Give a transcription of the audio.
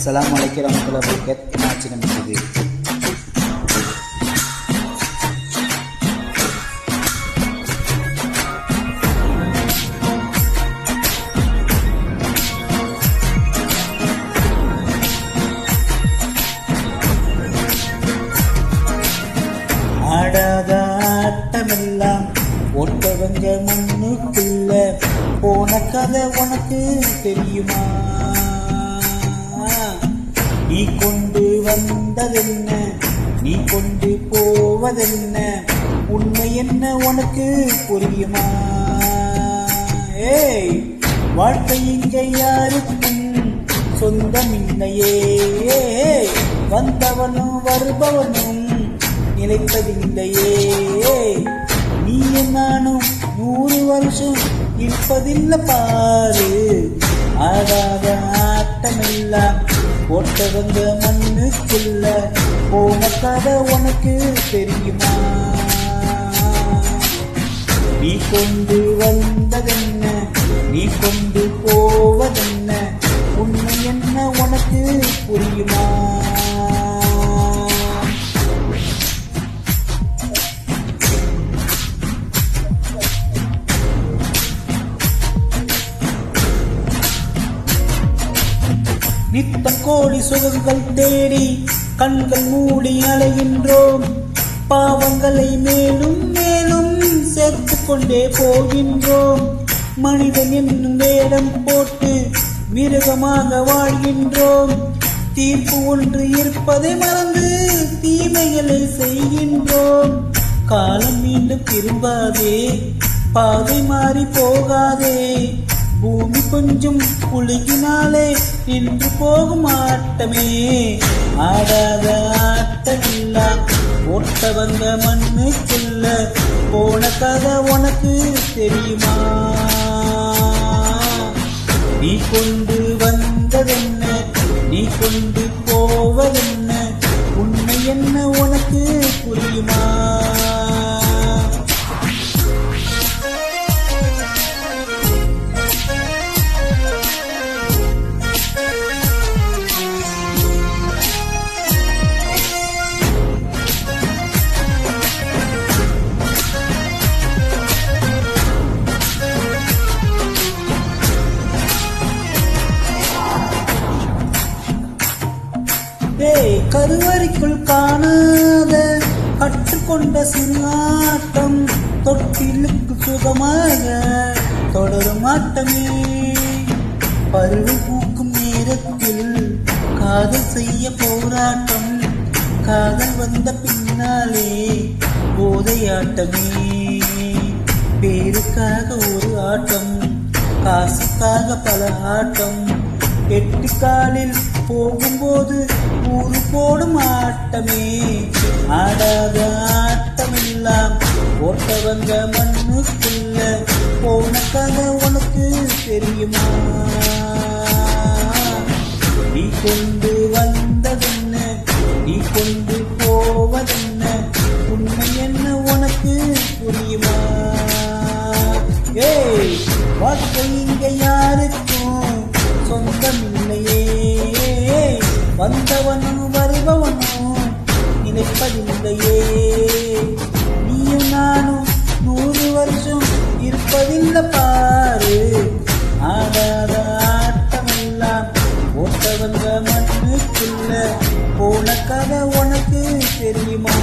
Assalamualaikum warahmatullahi wabarakatuh. என்னாச்சு நமக்கு ஆடாத ஆட்டமெல்லாம் ஒட்டவங்க மண்ணுக்குள்ள போன கதை உனக்கு தெரியுமா? நீ கொண்டு வந்ததென்ன, நீ கொண்டு போவதென்ன, உண்மை என்ன உனக்கு புரியுமா? ஏய், வாழ்க்கை இங்க யாருக்கும் சொந்தம் இல்லையே, வந்தவனும் வருபவனும் நிலைப்பதில்லையே. நீயும் நானும் 100 வருஷம் இருப்பதில்லை பாரு. ஆடாத ஆட்டமெல்லாம் போட்டவங்க மண்ணுக்குள்ள போன கதை உனக்கு தெரியுமா? நீ கொண்டு வந்ததென்ன, நீ கொண்டு போவதென்ன, உண்மை என்ன உனக்கு புரியுமா? நித்த கோடி சுகங்கள் தேடி கண்கள் மூடி அலைகின்றோம். பாவங்களை மேலும் மேலும் சேர்த்து கொண்டே போகின்றோம். மனிதன் என்னும் வேடம் போட்டு மிருகமாக வாழ்கின்றோம். தீர்ப்பு ஒன்று இருப்பதை மறந்து தீமைகளை செய்கின்றோம். காலம் மீண்டும் திரும்பாதே, பாதை மாறி போகாதே. பூமி கொஞ்சம் குலுங்கினாலே நின்று போகும் ஆட்டமே. ஆடாத ஆட்டமெல்லாம் போட்டவங்க மண்ணுக்குள்ள போன கதை உனக்கு தெரியுமா? நீ கொண்டு வந்ததென்ன, நீ கொண்டு போவதென்ன, உண்மை என்ன உனக்கு புரியுமா? கருவறைக்குள் காணாத கற்றுக்கொண்ட சிறுஆட்டம் தொட்டிலுக்கு சுகமாக தொடரும் ஆட்டமே. பருவம் பூக்கும் நேரத்தில் காதல் செய்ய போராட்டம், காதல் வந்த பின்னாலே போதையாட்டமே. பேருக்காக ஒரு ஆட்டம், காசுக்காக பல ஆட்டம். 8 காலில் போகும்போது ஊரு போடும் ஆட்டமே. ஆடாத ஆட்டமெல்லாம் போட்டவங்க மண்ணுக்குள்ள போன கதை உனக்கு தெரியுமா? நீ கொண்டு வந்ததென்ன, நீ கொண்டு போவதென்ன, உண்மை என்ன உனக்கு புரியுமா? ஏய், வாழ்க்கை இங்க யாருக்கும் சொந்தம் இல்லையே, வந்தவனும் வருபவனும் நினைப்பதில்லையே. நீயும் நானும் 100 வருஷம் இருப்பதில்லை பாரு. ஆடாத ஆட்டமெல்லாம் போட்டவங்க மண்ணுக்குள்ள போன கதை உனக்கு தெரியுமா?